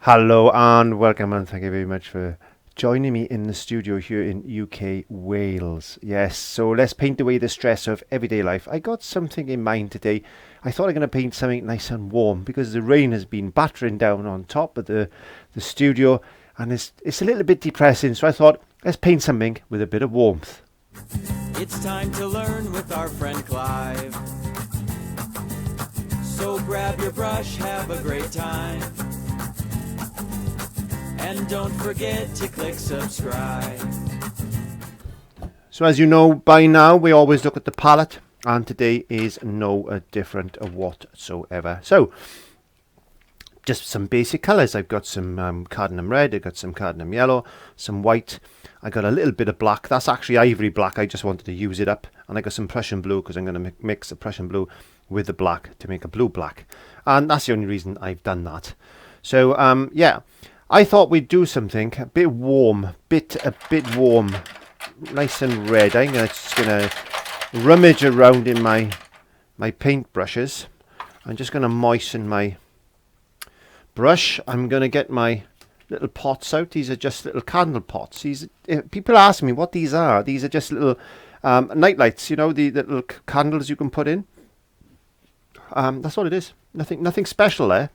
Hello and welcome, and thank you very much for joining me in the studio here in UK Wales. Yes, so let's paint away the stress of everyday life. I got something in mind today. I thought I'm going to paint something nice and warm because the rain has been battering down on top of the studio, and it's a little bit depressing, so I thought let's paint something with a bit of warmth. It's time to learn with our friend Clive. So grab your brush, have a great time. And don't forget to click subscribe. So as you know by now, we always look at the palette, and today is no different whatsoever. So just some basic colours. I've got some cadmium red, I've got some cadmium yellow, some white. I got a little bit of black. That's actually ivory black. I just wanted to use it up. And I got some Prussian blue because I'm going to mix the Prussian blue with the black to make a blue black. And that's the only reason I've done that. So yeah, I thought we'd do something a bit warm, a bit warm, nice and red. I'm just gonna rummage around in my paint brushes. I'm just gonna moisten my brush. I'm gonna get my little pots out. These are just little candle pots. People ask me what these are. These are just little night lights. You know, the little candles you can put in. That's all it is. Nothing special there.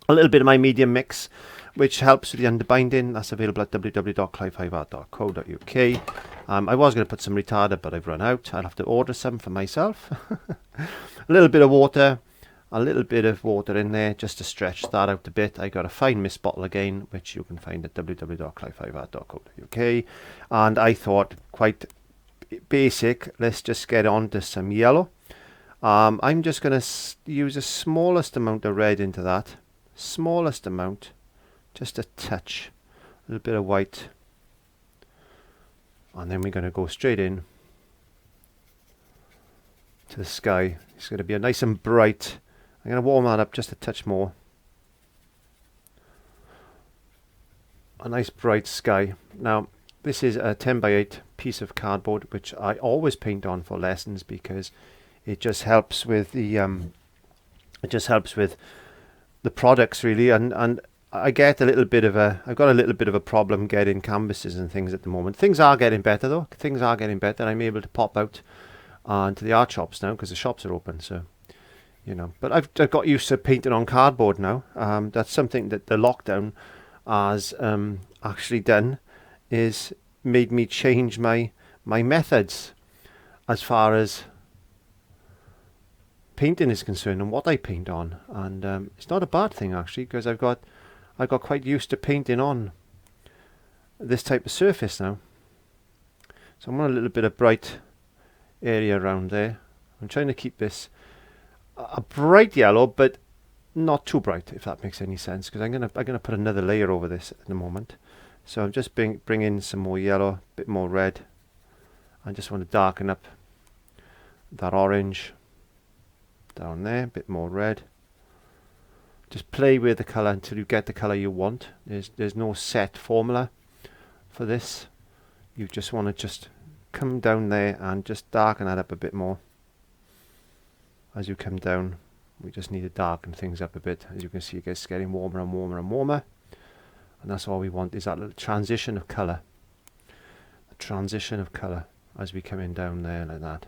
A little bit of my medium mix, which helps with the underbinding. That's available at www.clive5art.co.uk. I was going to put some retarder, but I've run out. I'll have to order some for myself. A little bit of water in there just to stretch that out a bit. I got a fine mist bottle again, which you can find at www.clive5art.co.uk. And I thought, quite basic, let's just get on to some yellow. I'm just going to use the smallest amount of red into that. Smallest amount. Just a touch, a little bit of white, and then we're going to go straight in to the sky. It's going to be a nice and bright. I'm going to warm that up just a touch more. A nice bright sky. Now this is a 10 by 8 piece of cardboard, which I always paint on for lessons because it just helps with the products really, and I get I've got a little bit of a problem getting canvases and things at the moment. Things are getting better though. Things are getting better. I'm able to pop out to the art shops now because the shops are open. So, you know, but I've got used to painting on cardboard now. That's something that the lockdown has actually done, is made me change my methods as far as painting is concerned and what I paint on. And it's not a bad thing actually, because I got quite used to painting on this type of surface now. So I'm on a little bit of bright area around there. I'm trying to keep this a bright yellow, but not too bright, if that makes any sense, because I'm gonna put another layer over this at the moment. So I'm just bring in some more yellow, a bit more red. I just want to darken up that orange down there, a bit more red. Just play with the colour until you get the colour you want. There's no set formula for this. You just want to just come down there and just darken that up a bit more. As you come down, we just need to darken things up a bit. As you can see, it gets getting warmer and warmer and warmer. And that's all we want, is that little transition of colour. The transition of colour as we come in down there like that.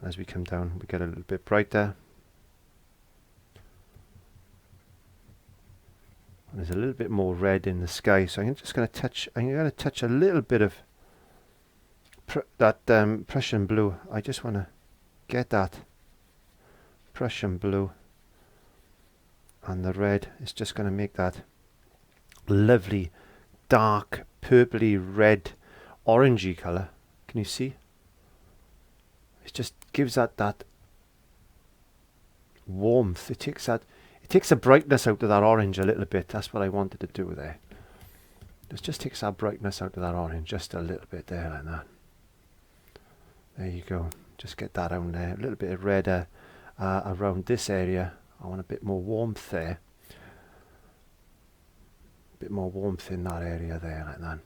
As we come down, we get a little bit brighter. And there's a little bit more red in the sky, so I'm just going to touch. I'm going to touch a little bit of that Prussian blue. I just want to get that Prussian blue, and the red is just going to make that lovely dark purpley red orangey colour. Can you see? It just gives that warmth. It takes the brightness out of that orange a little bit. That's what I wanted to do there. It just takes that brightness out of that orange just a little bit there, like that. There you go. Just get that on there. A little bit of red around this area. I want a bit more warmth there. A bit more warmth in that area there, like that.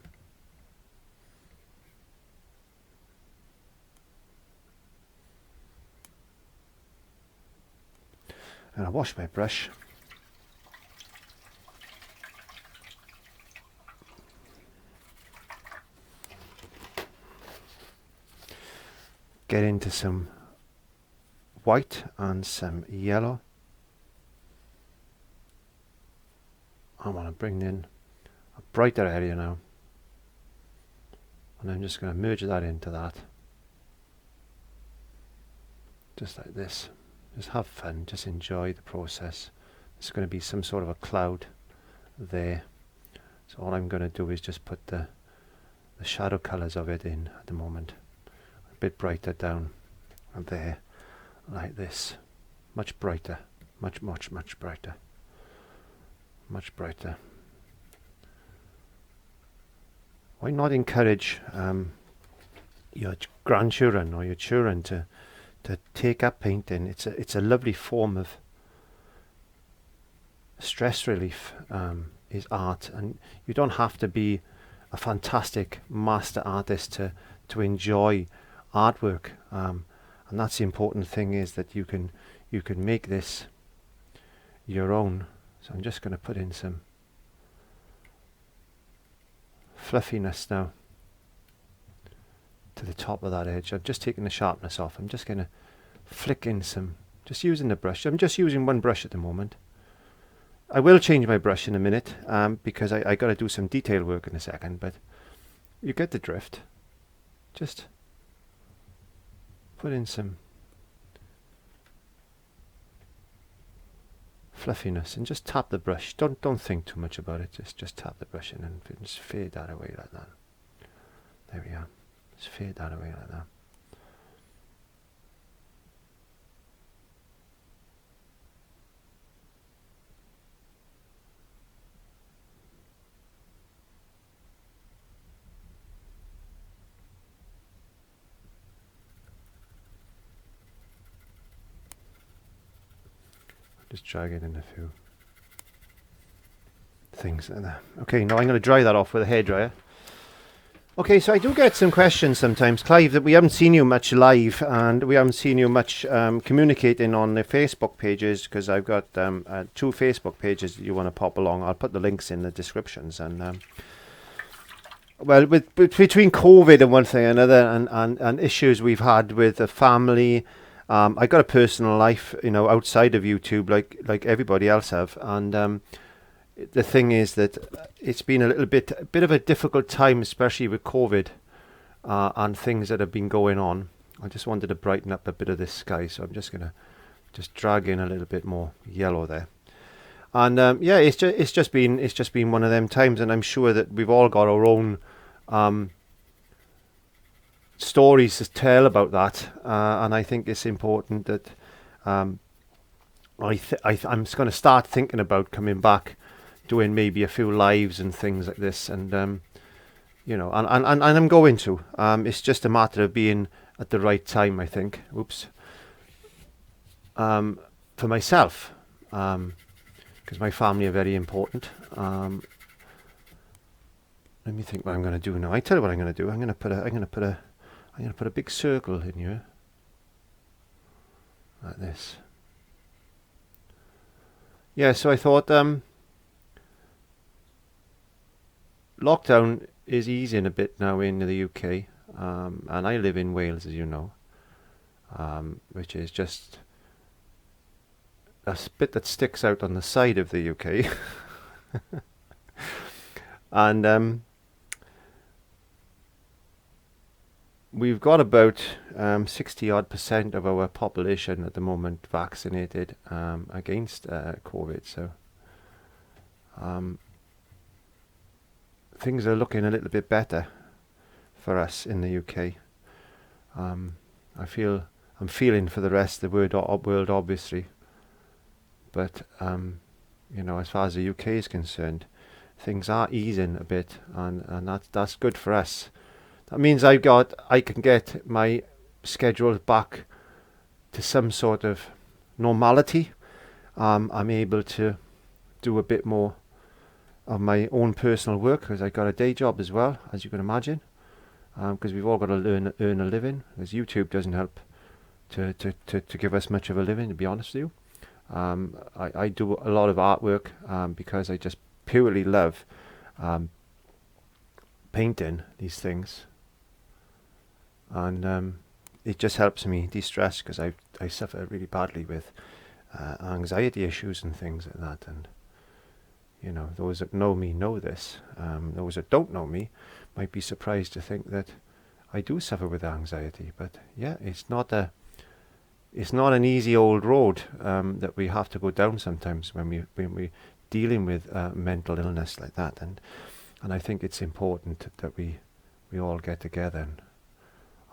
And I wash my brush. Get into some white and some yellow. I want to bring in a brighter area now. And I'm just going to merge that into that. Just like this. Just have fun, just enjoy the process. There's going to be some sort of a cloud there. So all I'm going to do is just put the shadow colours of it in at the moment. A bit brighter down and there, like this. Much brighter, much brighter. Much brighter. Why not encourage your grandchildren or your children to take up painting? It's a lovely form of stress relief. Is art, and you don't have to be a fantastic master artist to enjoy artwork. And that's the important thing, is that you can make this your own. So I'm just going to put in some fluffiness now to the top of that edge. I've just taken the sharpness off. I'm just going to flick in some, just using the brush. I'm just using one brush at the moment. I will change my brush in a minute because I got to do some detail work in a second, but you get the drift. Just put in some fluffiness and just tap the brush. Don't think too much about it. Just tap the brush in and just fade that away like that. There we are. Just fade that away like that. Just drag it in a few things like that. Okay, now I'm going to dry that off with a hairdryer. Okay, so I do get some questions sometimes, Clive, that we haven't seen you much live and we haven't seen you much communicating on the Facebook pages, because I've got 2 Facebook pages that you want to pop along. I'll put the links in the descriptions. And well, between COVID and one thing and another, and issues we've had with the family, I got a personal life, you know, outside of YouTube, like everybody else have, and the thing is that it's been a bit of a difficult time, especially with COVID and things that have been going on. I just wanted to brighten up a bit of this sky, so I'm just gonna drag in a little bit more yellow there. And yeah, it's just been one of them times, and I'm sure that we've all got our own stories to tell about that, and I think it's important that I'm just going to start thinking about coming back, doing maybe a few lives and things like this, and you know, and I'm going to. It's just a matter of being at the right time, I think. Oops. For myself, because my family are very important. Let me think what I'm going to do now. I tell you what I'm going to do. I'm going to put a big circle in here, like this. Yeah, so I thought lockdown is easing a bit now in the UK, and I live in Wales, as you know, which is just a bit that sticks out on the side of the UK. And we've got about 60% of our population at the moment vaccinated against COVID, so things are looking a little bit better for us in the UK. I'm feeling for the rest of the world, obviously, but you know, as far as the UK is concerned, things are easing a bit, and that's good for us. That means I can get my schedule back to some sort of normality. I'm able to do a bit more of my own personal work, because I got a day job as well, as you can imagine, because we've all got to earn a living, because YouTube doesn't help to give us much of a living, to be honest with you. I do a lot of artwork because I just purely love painting these things, and it just helps me de-stress, because I suffer really badly with anxiety issues and things like that. And you know, those that know me know this. Those that don't know me might be surprised to think that I do suffer with anxiety. But yeah, it's not an easy old road that we have to go down sometimes when we're dealing with mental illness like that. And I think it's important that we all get together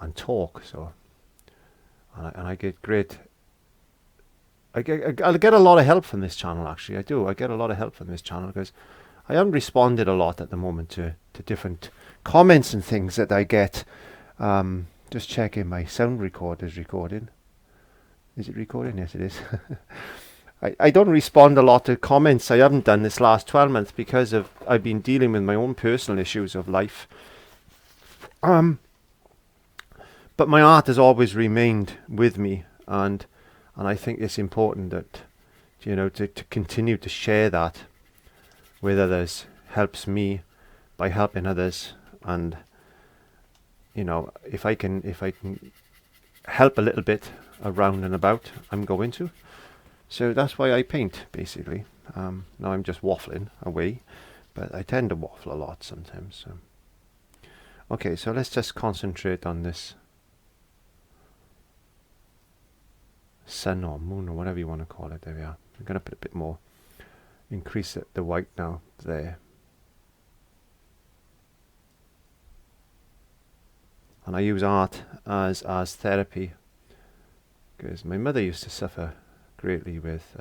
and talk. So, and I get great. I get a lot of help from this channel, actually. I do. I get a lot of help from this channel, because I haven't responded a lot at the moment to different comments and things that I get. Just checking my sound recorder's recording. Is it recording? Yes, it is. I don't respond a lot to comments. I haven't done this last 12 months because I've been dealing with my own personal issues of life. But my art has always remained with me, and I think it's important that, you know, to continue to share that with others helps me by helping others. And you know, if I can help a little bit around and about, I'm going to. So that's why I paint, basically. Now I'm just waffling away, but I tend to waffle a lot sometimes. So. Okay, so let's just concentrate on this sun or moon or whatever you want to call it. There we are. I'm going to put a bit more, increase the white now there. And I use art as therapy, because my mother used to suffer greatly with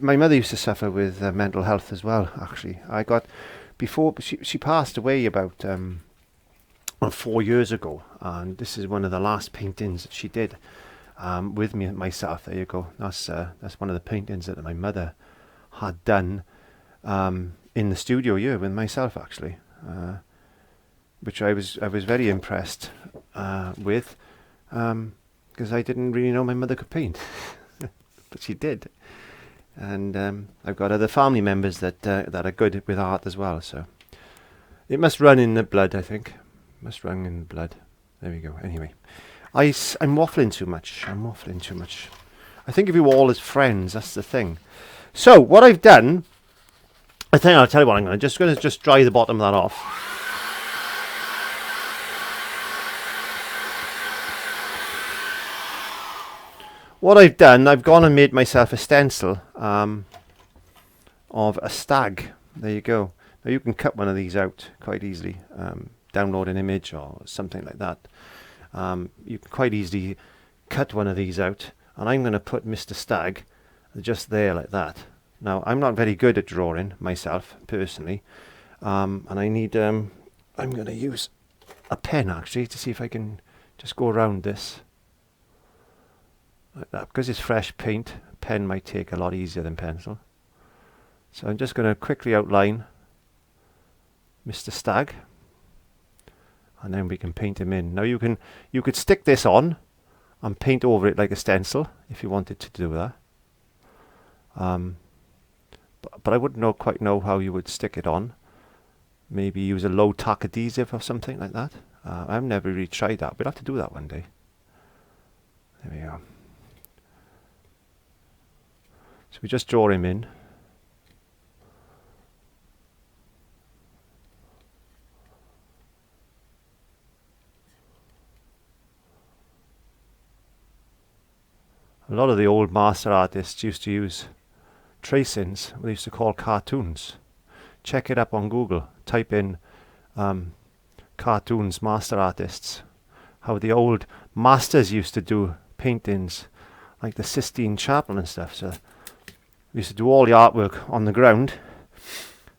my mother used to suffer with mental health as well. Actually, before she passed away about 4 years ago, and this is one of the last paintings that she did with me and myself. There you go. That's one of the paintings that my mother had done in the studio here with myself, actually, which I was very impressed with, because I didn't really know my mother could paint, but she did. And I've got other family members that are good with art as well. So it must run in the blood, I think. Must run in the blood. There we go. Anyway, I'm waffling too much. I think of you all as friends. That's the thing. So what I've done, I think I'll tell you what I'm going to just dry the bottom of that off. What I've done, I've gone and made myself a stencil of a stag. There you go. Now you can cut one of these out quite easily. Download an image or something like that. You can quite easily cut one of these out. And I'm going to put Mr. Stag just there like that. Now, I'm not very good at drawing myself, personally. And I need, I'm going to use a pen, actually, to see if I can just go around this. Like that. Because it's fresh paint, pen might take a lot easier than pencil. So I'm just going to quickly outline Mr. Stag, and then we can paint him in. Now you could stick this on and paint over it like a stencil if you wanted to do that. But I wouldn't quite know how you would stick it on. Maybe use a low tack adhesive or something like that. I've never really tried that. We'll have to do that one day. There we go. So we just draw him in. A lot of the old master artists used to use tracings, what they used to call cartoons. Check it up on Google. Type in cartoons, master artists. How the old masters used to do paintings, like the Sistine Chapel and stuff. So we used to do all the artwork on the ground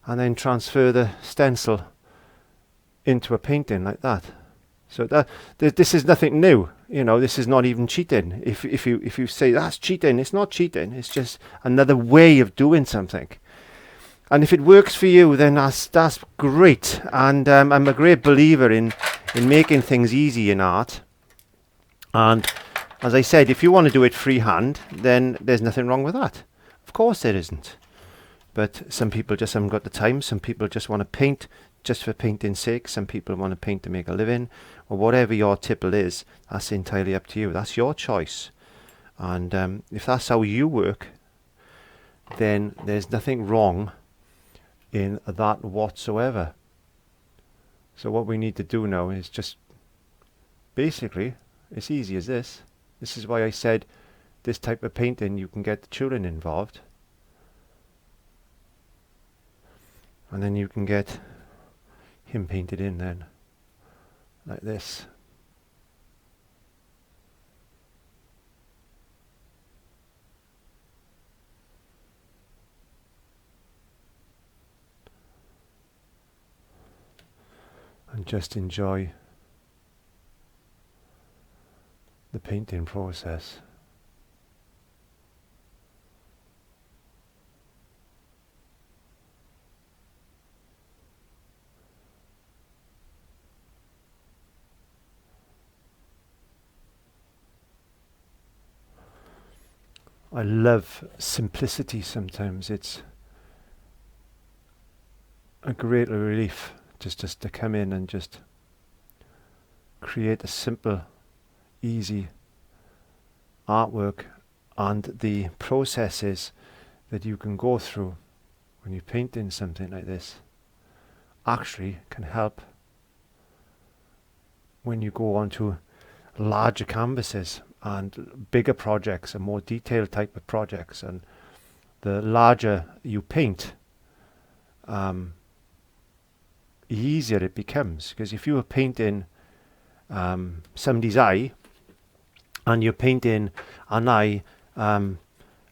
and then transfer the stencil into a painting like that. So this is nothing new. You know, this is not even cheating. If you say that's cheating, it's not cheating. It's just another way of doing something. And if it works for you, then that's great. And I'm a great believer in making things easy in art. And As I said, if you want to do it freehand, then there's nothing wrong with that. Of course there isn't. But some people just haven't got the time. Some people just want to paint just for painting's sake. Some people want to paint to make a living. Or whatever your tipple is, that's entirely up to you. That's your choice. And if that's how you work, then there's nothing wrong in that whatsoever. So what we need to do now is just, basically, it's easy as this. This is why I said this type of painting, you can get the children involved. And then you can get him painted in then, like this. And just enjoy the painting process. I love simplicity sometimes. It's a great relief just to come in and just create a simple, easy artwork, and the processes that you can go through when you paint in something like this actually can help when you go on to larger canvases and bigger projects and more detailed type of projects. And the larger you paint, easier it becomes, because if you were painting somebody's eye, and you're painting an eye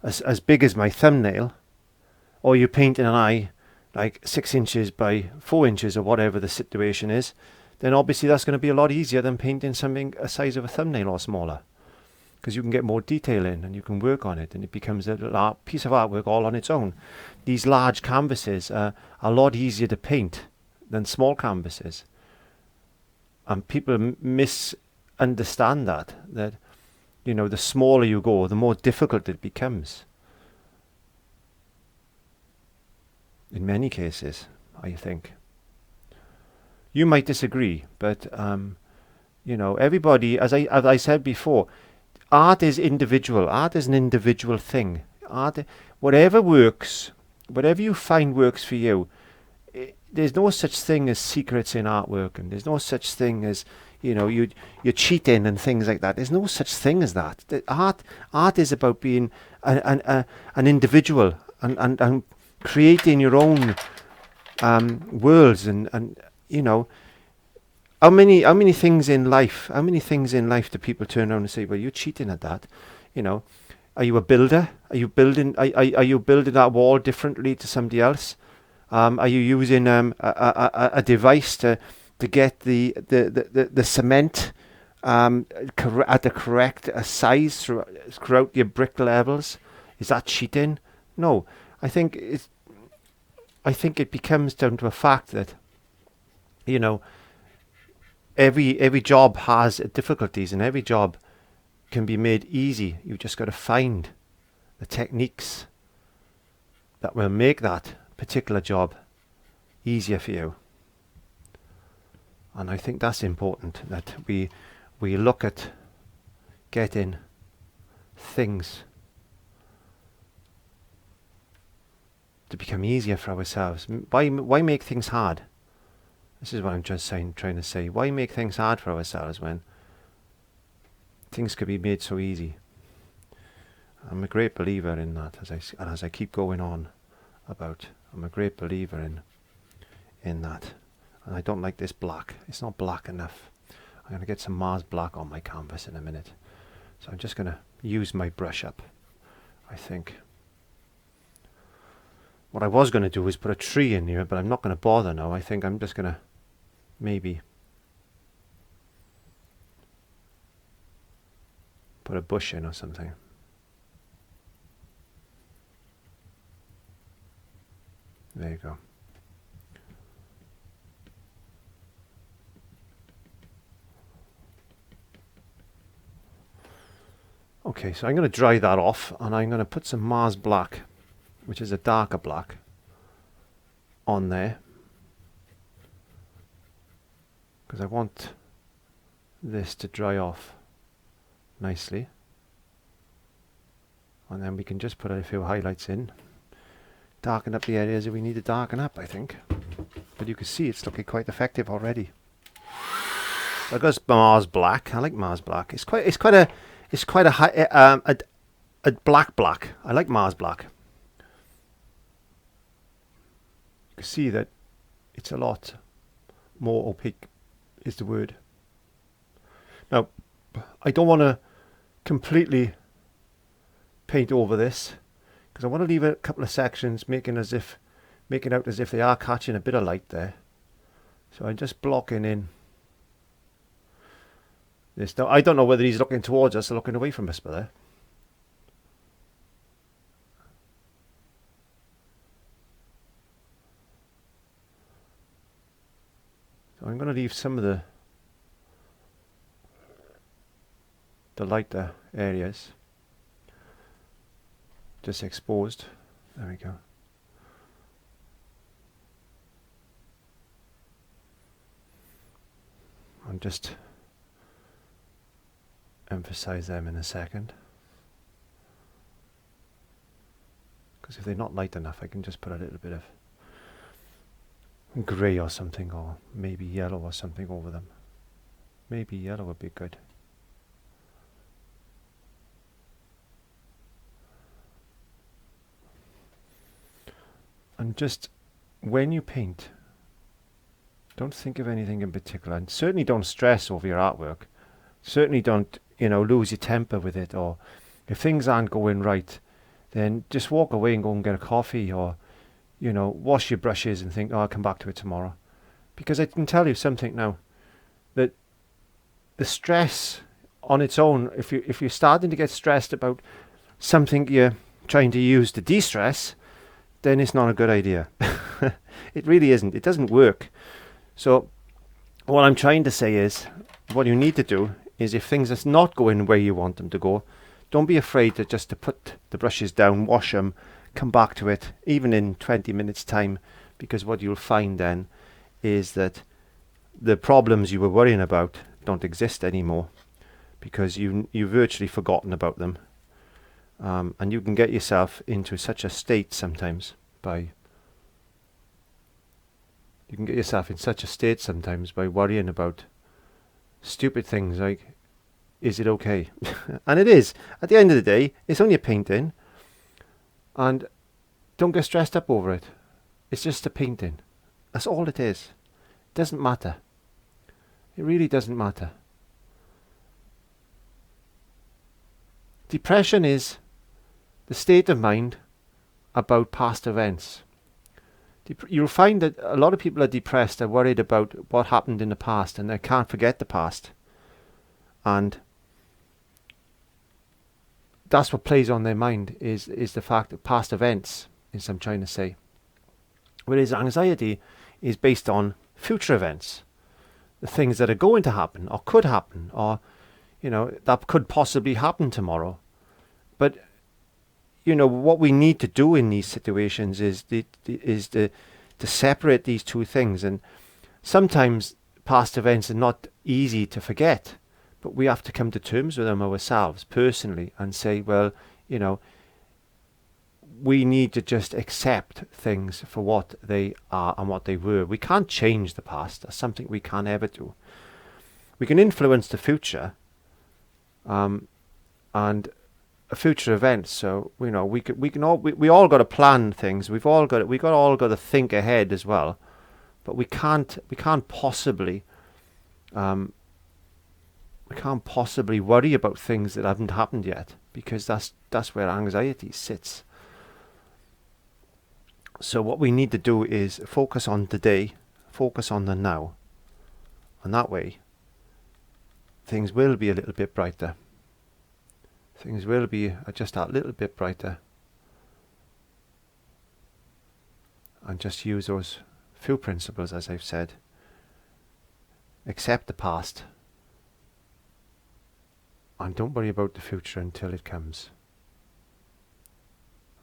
as big as my thumbnail, or you're painting an eye like 6 inches by 4 inches or whatever the situation is, then obviously that's going to be a lot easier than painting something a size of a thumbnail or smaller, because you can get more detail in and you can work on it, and it becomes a piece of artwork all on its own. These large canvases are a lot easier to paint than small canvases, and people misunderstand that you know, the smaller you go, the more difficult it becomes. In many cases, I think. You might disagree, but you know, everybody, as I said before, art is individual. Art is an individual thing. Art, whatever works, whatever you find works for you. There's no such thing as secrets in artwork, and there's no such thing as, you know, you're cheating and things like that. There's no such thing as that. Art is about being an individual and creating your own worlds, and you know, how many things in life do people turn around and say, well, you're cheating at that? You know, are you a builder? Are you building that wall differently to somebody else? Are you using a device to get the cement at the correct size throughout your brick levels? Is that cheating? No. I think it becomes down to a fact that, you know, every job has difficulties, and every job can be made easy. You've just got to find the techniques that will make that particular job easier for you. And I think that's important, that we look at getting things to become easier for ourselves. Why make things hard? This is what I'm just trying to say. Why make things hard for ourselves when things could be made so easy? I'm a great believer in that, as I keep going on about. I'm a great believer in that. And I don't like this black. It's not black enough. I'm going to get some Mars black on my canvas in a minute. So I'm just going to use my brush up, I think. What I was going to do is put a tree in here, but I'm not going to bother now. I think I'm just going to maybe put a bush in or something. There you go. Okay, so I'm going to dry that off, and I'm going to put some Mars Black, which is a darker black, on there, because I want this to dry off nicely, and then we can just put a few highlights in, darken up the areas that we need to darken up, I think. But you can see it's looking quite effective already. So I got Mars Black. I like Mars Black. It's quite a high a black. I like Mars Black. You can see that it's a lot more opaque is the word. Now, I don't want to completely paint over this, because I want to leave a couple of sections making out as if they are catching a bit of light there. So I'm just blocking in this. Now I don't know whether he's looking towards us or looking away from us, but there. So I'm going to leave some of the lighter areas just exposed. There we go. I'll just emphasize them in a second, because if they're not light enough I can just put a little bit of grey or something, or maybe yellow or something over them. Maybe yellow would be good. And just when you paint, don't think of anything in particular, and certainly don't stress over your artwork. Certainly don't, lose your temper with it, or if things aren't going right, then just walk away and go and get a coffee, or wash your brushes and think, oh, I'll come back to it tomorrow. Because I can tell you something now, that the stress on its own, if you're starting to get stressed about something you're trying to use to de-stress, then it's not a good idea. It really isn't. It doesn't work. So what I'm trying to say is, what you need to do is, if things are not going where you want them to go, don't be afraid to put the brushes down, wash them, come back to it, even in 20 minutes time, because what you'll find then is that the problems you were worrying about don't exist anymore, because you've virtually forgotten about them. And you can get yourself into such a state sometimes by worrying about stupid things like, is it okay? And it is. At the end of the day, it's only a painting, and don't get stressed up over it. It's just a painting. That's all it is. It doesn't matter. It really doesn't matter. Depression is the state of mind about past events. You'll find that a lot of people are depressed, are worried about what happened in the past, and they can't forget the past. And that's what plays on their mind, is the fact of past events, is I'm trying to say. Whereas anxiety is based on future events, the things that are going to happen, or could happen, or that could possibly happen tomorrow. But what we need to do in these situations is to separate these two things. And sometimes past events are not easy to forget, but we have to come to terms with them ourselves personally and say, well, we need to just accept things for what they are and what they were. We can't change the past. That's something we can't ever do. We can influence the future, and future events. So we all got to plan things. We all got to think ahead as well. But we can't possibly worry about things that haven't happened yet, because that's where anxiety sits. So what we need to do is focus on today, focus on the now, and that way things will be a little bit brighter. Things will be just a little bit brighter, and just use those few principles, as I've said. Accept the past And don't worry about the future until it comes.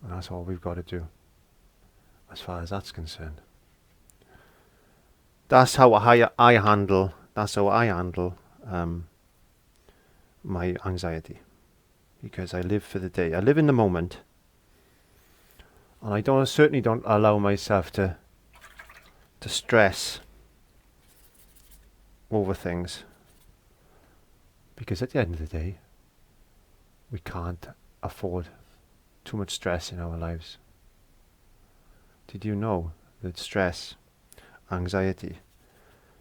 And that's all we've got to do, as far as that's concerned. That's how I handle my anxiety, because I live for the day. I live in the moment, and I certainly don't allow myself to stress over things, because at the end of the day, we can't afford too much stress in our lives. Did you know that stress, anxiety,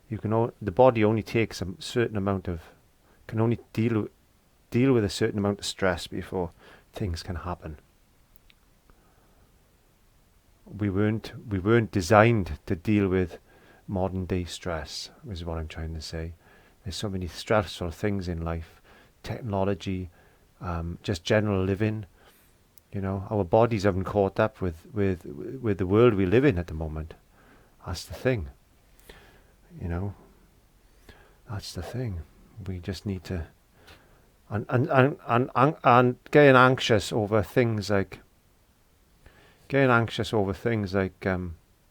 the body only takes a certain amount of, can only deal with a certain amount of stress before things can happen. We weren't designed to deal with modern day stress, is what I'm trying to say. There's so many stressful things in life, technology, just general living. You know, our bodies haven't caught up with the world we live in at the moment. That's the thing. You know, that's the thing. We just need to, and getting anxious over things like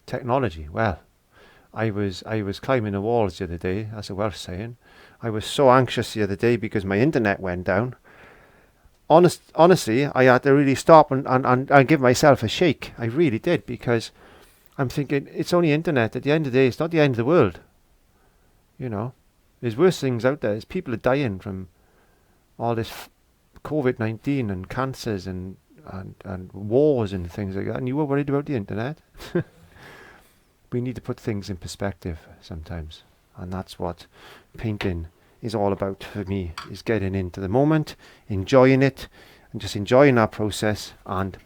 technology. Well, I was climbing the walls the other day. That's a Welsh saying. I was so anxious the other day because my internet went down. Honestly, I had to really stop and give myself a shake. I really did, because I'm thinking, it's only internet. At the end of the day, it's not the end of the world. You know, there's worse things out there. There's people are dying from all this COVID-19 and cancers and wars and things like that. And you were worried about the internet. We need to put things in perspective sometimes. And that's what painting is all about for me, is getting into the moment, enjoying it, and just enjoying that process and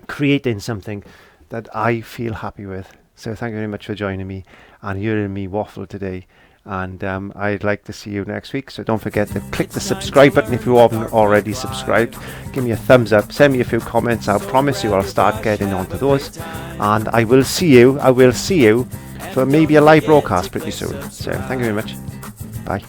creating something that I feel happy with. So thank you very much for joining me and hearing me waffle today. And I'd like to see you next week. So don't forget to click the subscribe button if you haven't already subscribed. Give me a thumbs up. Send me a few comments. I'll promise you I'll start getting onto those. And I will see you for maybe a live broadcast pretty soon. So thank you very much. Bye.